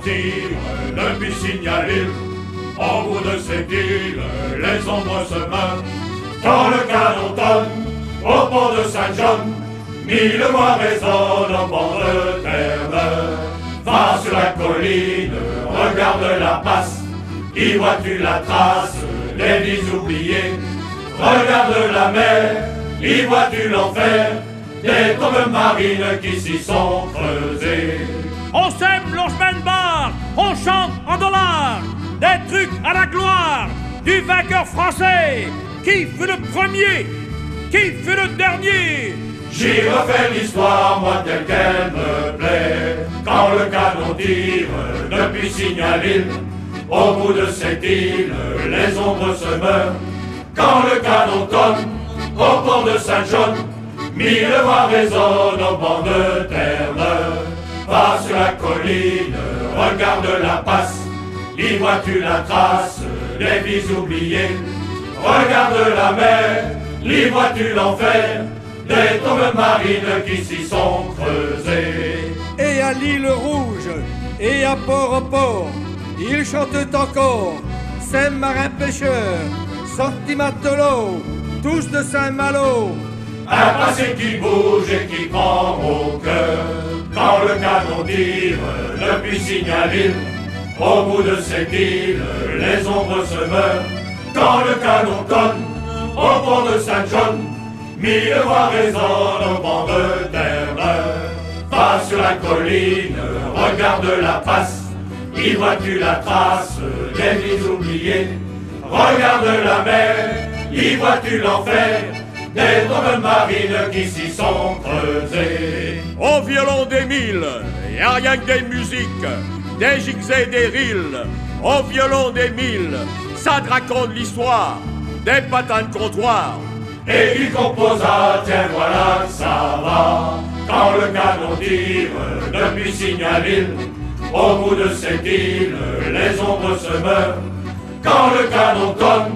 tire depuis Signalil. Au bout de cette île, les ombres se meurent. Quand le canon tonne au pont de Saint-John, 1000 voix résonnent au pont de Terre-Neuve. Va sur la colline, regarde la passe, y vois-tu la trace des vies oubliées? Regarde la mer, y vois-tu l'enfer des tombes marines qui s'y sont creusées? On sème l'Orgeman Bar, on chante en dollars des trucs à la gloire du vainqueur français. Qui fut le premier? Qui fut le dernier? J'y refais l'histoire, moi telle qu'elle me plaît. Quand le canon tire depuis Signalil, au bout de cette île, les ombres se meurent. Quand le canon tonne au port de Saint-John, 1000 voix résonnent au pont de Terre-Neuve. Va sur la colline, regarde la passe, y vois-tu la trace des vies oubliées? Regarde la mer, y vois-tu l'enfer des tombes marines qui s'y sont creusées? Et à l'île Rouge, et à Port-au-Port, ils chantent encore, ces marins pêcheurs, sortis matelots, tous de Saint-Malo. Un passé qui bouge et qui prend au cœur. Quand le canon tire depuis Signalil, au bout de cette île, les ombres se meurent. Quand le canon tonne au pont de Saint-John, 1000 voix résonnent au pont de Terre-Neuve. Va sur la colline, regarde la passe, y vois-tu la trace des vies oubliées? Regarde la mer, y vois-tu l'enfer des tombes marines qui s'y sont creusées? Au violon des mille, y a rien que des musiques, des gigs et des rilles. Au violon des mille, ça te raconte l'histoire des patins de comptoir. Et qui composa, tiens voilà que ça va. Quand le canon tire depuis Signalil, au bout de cette île, les ombres se meurent. Quand le canon tonne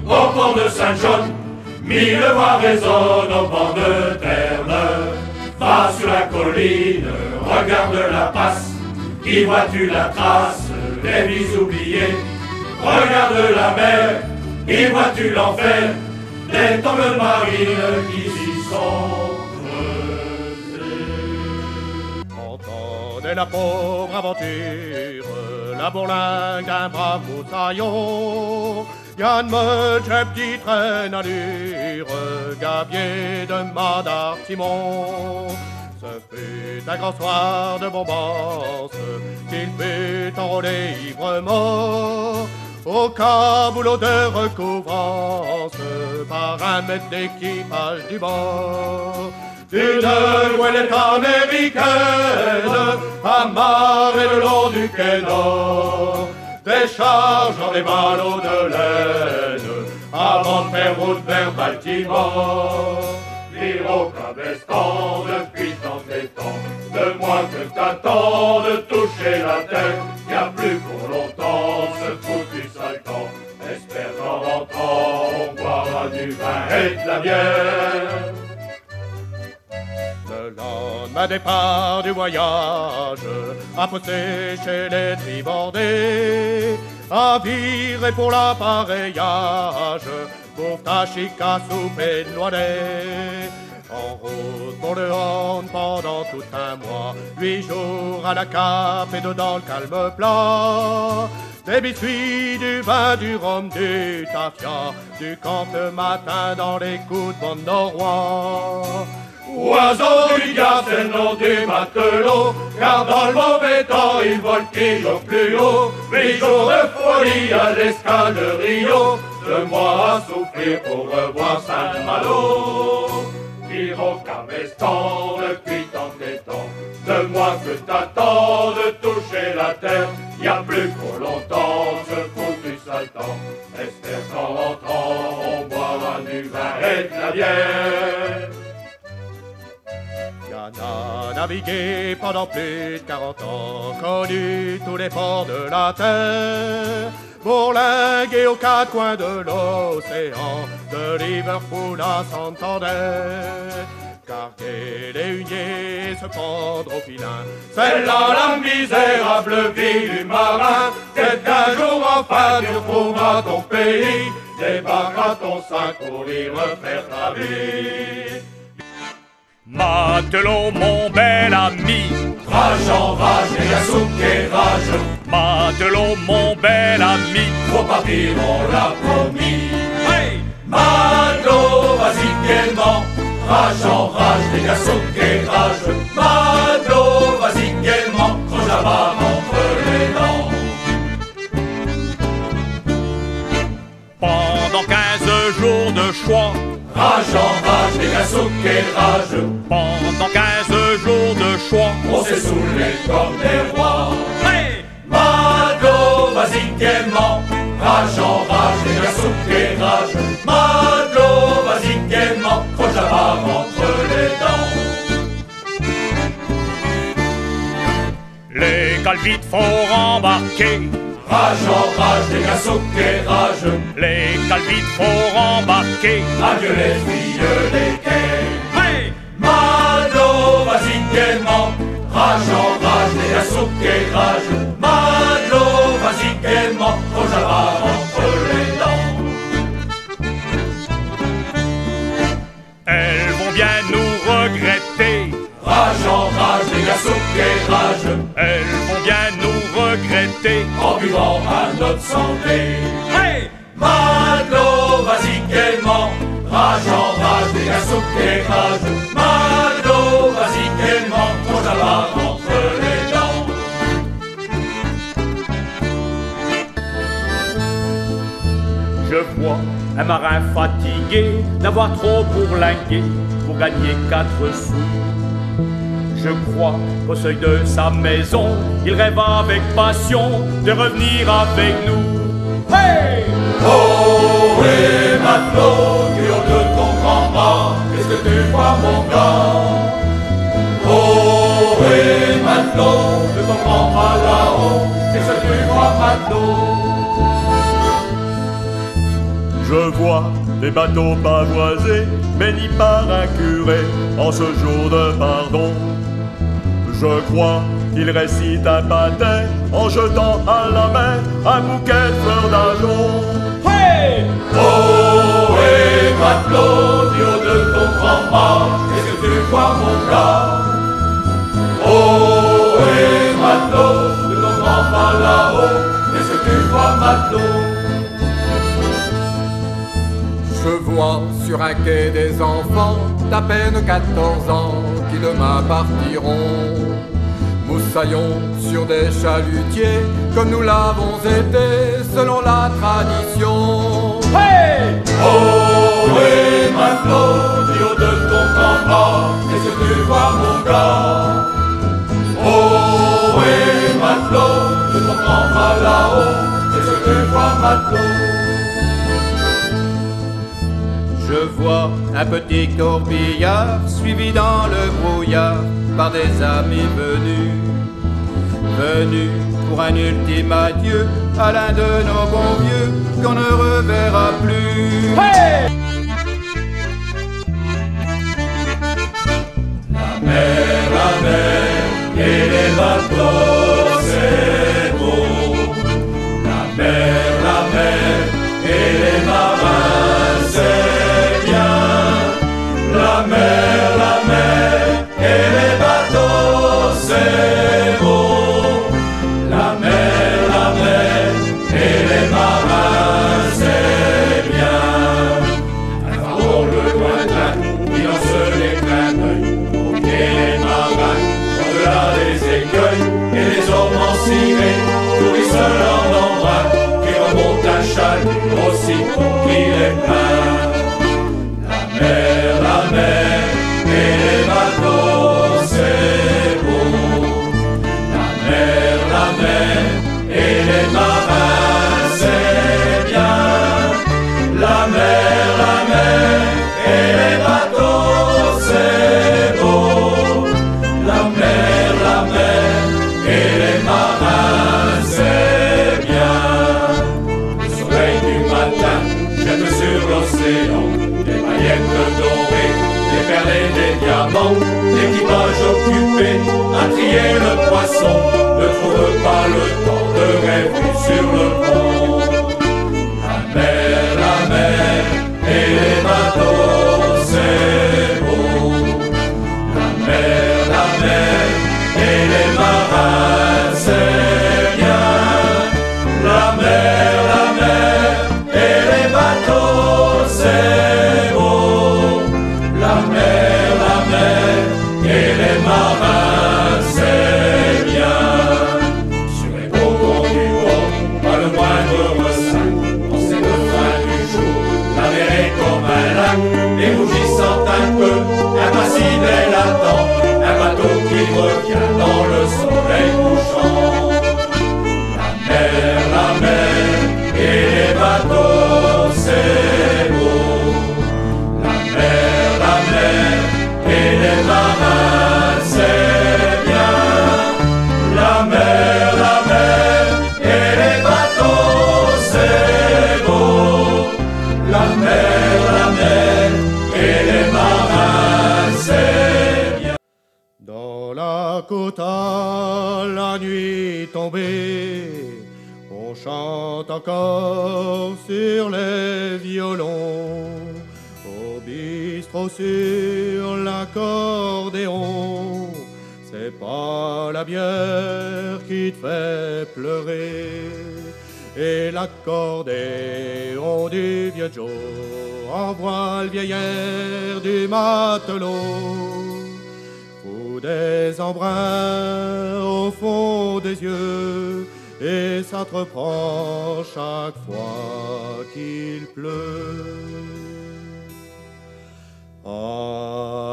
au port de Saint-John, 1000 voix résonnent au pont de Terre-Neuve. Va sur la colline, regarde la passe, y vois-tu la trace des vies oubliées? Regarde la mer, y vois-tu l'enfer des tombes marines qui s'y sont creusées? Entendez la pauvre aventure, la bourlingue d'un brave moussaillon. Yann Meucep qui traîne à l'ure, gabier de Madar Simon. Ce fut un grand soir de bombance qu'il fut enrôlé ivre-mort au caboulot de recouvrance par un maître d'équipage du bord. Une goélette américaine amarrée le long du quai nord, déchargeant les ballots de laine avant de faire route vers Baltimore. Dire au cabestan depuis tant et temps, de moins que t'attends de toucher la terre, y'a plus pour longtemps ce foutu sale temps. Espère qu'en rentrant on boira du vin et de la bière. Le lendemain départ du voyage, à poster chez les tribordés, à virer pour l'appareillage, pour Tachika souper de Loiret. En route pour le Horn pendant tout un mois, 8 jours à la cape et dedans le calme plat. Des biscuits, du vin, du rhum, du tafia, du camp le matin dans les coups de bande norois. Oiseau du diable, c'est le nom du matelot, car dans le mauvais temps, il vole qui joue plus haut. 8 jours de folie à l'escale de Rio, 2 mois à souffrir pour revoir Saint-Malo. Dire au cabestan depuis tant et temps, 2 mois que t'attends de toucher la terre, y'a plus pour longtemps ce foutu sale temps. Espère qu'en rentrant, on boira du vin et de la bière. Yann a navigué pendant plus de 40 ans, connu tous les ports de la terre, bourlingué aux 4 coins de l'océan, de Liverpool à Santander. carguer les huniers, se prendre au filin. C'est là la misérable vie du marin. Peut-être qu'un jour enfin tu retrouveras ton pays, débarqueras ton sein pour y refaire ta vie. Matelot, mon bel ami, Rage en rage, les gars souqués rage. Matelot, mon bel ami, Faut partir, on l'a promis. hey! Matelot, vas-y gaiement. Rage en rage, les gars souqués rage. Matelot, vas-y gaiement. Croche la barre entre les dents. Pendant 15 jours de choix, Rage en rage, les gars souqués rage. pendant 15 jours de choix, On s'est saoulé comme des rois. hey! Matelot, vas-y gaiement. Rage en rage, les gars souqués rage. Matelot, vas-y gaiement. Croche la barre entre les dents. Les calvites font rembarquer, Rage en rage, les gars souqués rage. les calvites font rembarquer, Adieu les filles des quais. hey! Matelot, vas-y gaiement. Rage en rage, les gars souqués rage. Matelot, vas-y gaiement. Croche la barre entre les dents. Elles vont bien nous regretter, Rage en rage, les gars souqués rage. elles vont bien nous regretter, En buvant à notre santé. hey! Matelot, vas-y gaiement. Rage en rage, les gars souqués rage. Matelot, vas-y gaiement. Croche la barre entre les dents. Je vois un marin fatigué d'avoir trop bourlingué pour gagner 4 sous. Je crois qu'au seuil de sa maison, il rêve avec passion de revenir avec nous. Hey! Oh, et matelot, du haut de ton grand mât, qu'est-ce que tu vois, mon gars? Oh, et matelot, de ton grand mât là-haut, qu'est-ce que tu vois, matelot? Je vois des bateaux pavoisés, bénis par un curé en ce jour de pardon. Je crois qu'il récite un pater en jetant à la mer un bouquet de fleurs d'ajonc. Hey! Oh, et matelot, du haut de ton grand mât, qu'est-ce que tu vois, mon gars? Oh, et matelot, de ton grand mât là-haut, qu'est-ce que tu vois, matelot? Je vois sur un quai des enfants d'à peine 14 ans qui demain partiront. Moussaillons sur des chalutiers comme nous l'avons été selon la tradition. Hey! Oh, et matelot, du haut de ton grand mât, qu'est-ce que tu vois, mon gars? Oh, et matelot, de ton grand mât là-haut, qu'est-ce que tu vois, matelot? Je vois un petit corbillard suivi dans le brouillard par des amis venus pour un ultime adieu à l'un de nos bons vieux qu'on ne reverra plus. Hey! La mer et les bateaux, c'est beau. La mer et les marins, c'est bien. La mer et les bateaux, c'est beau. La mer et les marins, c'est bien. Un fardeau le lointain, qui lance les clins d'œil. Et les marins, au-delà des écueils, et les hommes en ciré, tourissent leur embrun, qui remontent un chalut aussitôt qu'il est plein. La mer et les bateaux, c'est beau. La mer et les marins, c'est bien. La mer et les bateaux, c'est beau. La mer et les marins, c'est bien. Le soleil du matin poisson ne trouve pas le temps de rêver sur le pont. La mer et les bateaux, c'est beau. La mer et les marins, c'est bien. La mer et les bateaux, c'est beau. La mer et les marins, c'est bien. Sur les beaux ponts du port, pas le moindre ressac. En cette fin du jour, la mer est comme un lac, et rougissant un peu, impassible et latent, un bateau qui revient dans le soleil couchant. La mer et les bateaux, c'est beau. La mer et les marins, c'est bien. La mer et les bateaux, c'est beau. La mer et les marins, c'est bien. Dans la Cota, la nuit tombée, on chante encore sur les violons, au bistrot sur l'accordéon. C'est pas la bière qui te fait pleurer, et l'accordéon du vieux Joe envoie le vieil air du matelot. Ou des embruns au fond des yeux, et ça te reprend chaque fois qu'il pleut.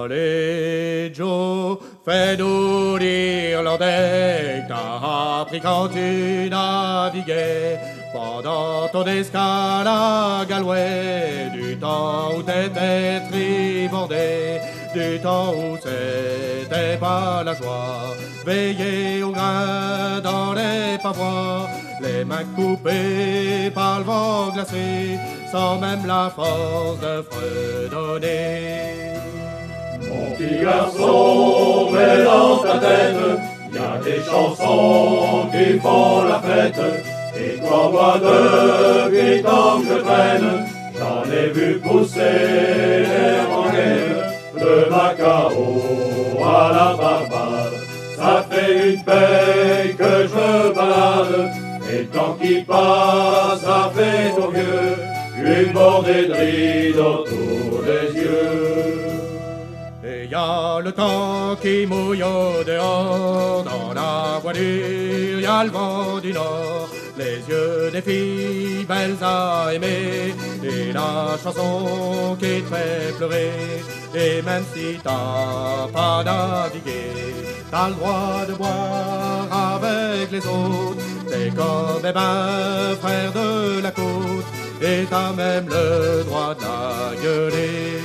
Allez Joe, fais-nous l'Irlandais, t'as appris quand tu naviguais pendant ton escale à Galway, du temps où t'étais tribordé, du temps où c'était pas la joie, veiller au grain dans les pavois, les mains coupées par le vent glacé, sans même la force de fredonner. Mon petit garçon, mets dans ta tête, y a des chansons qui font la fête. Et crois-moi, depuis tant que je traîne, j'en ai vu pousser les rengaines, de Macao à la Barbade. Ça fait une paix que je me balade, et le temps qui passe, ça fait au vieux une bordée de rides autour des yeux. Et y a le temps qui mouille au dehors, dans la voilure y a le vent du nord, les yeux des filles belles à aimer, et la chanson qui te fait pleurer. Et même si t'as pas navigué, t'as le droit de boire avec les autres, t'es comme frère de la côte, et t'as même le droit de la gueuler.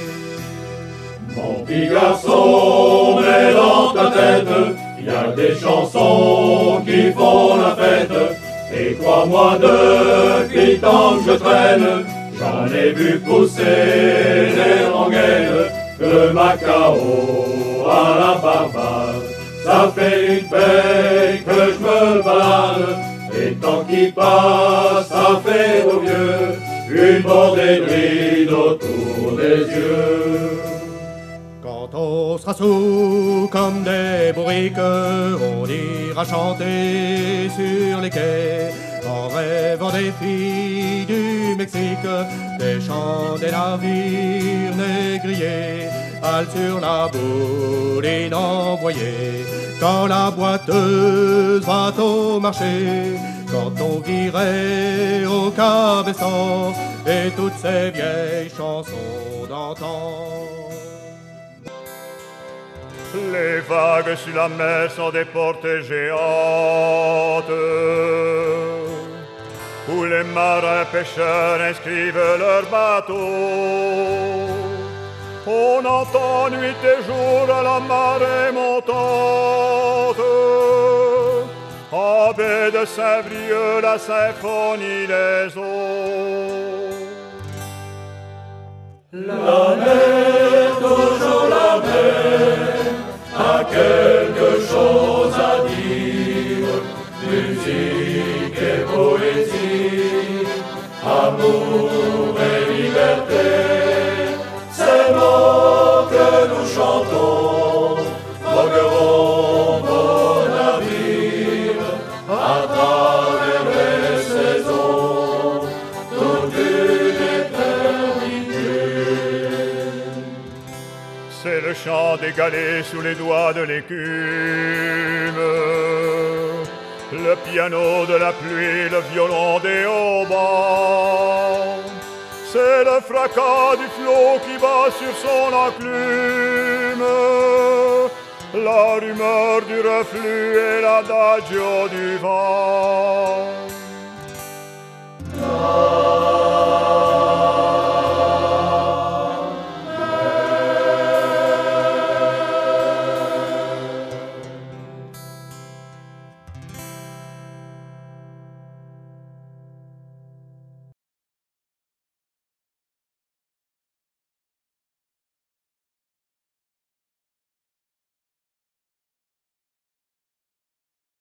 Mon petit garçon, mets dans ta tête, y a des chansons qui font la fête. Et crois-moi, depuis le temps que je traîne, j'en ai vu pousser les rengaines, de Macao à la Barbade. Ça fait une paix que je me balade, et le temps qui passe, ça fait au vieux une bordée de rides autour des yeux. Quand on sera sous comme des bourriques, on ira chanter sur les quais, en rêvant des filles du Mexique, des chants des navires négriers, halte sur la bouline envoyée, quand la boiteuse va au marché, quand on virait au cabestan, et toutes ces vieilles chansons d'antan. Les vagues sur la mer sont des portes géantes, où les marins pêcheurs inscrivent leurs bateaux. On entend nuit et jour à la marée montante, en baie de Saint-Brieuc la symphonie des eaux. La mer, toujours la mer, a quelque chose à dire. musique et poésie, amour et liberté, ces mots que nous chantons vogueront vos navires à travers les saisons toute une éternité. C'est le chant des galets sous les doigts de l'écume, le piano de la pluie, le violon des haubans. C'est le fracas du flot qui bat sur son enclume, la rumeur du reflux et l'adagio du vent.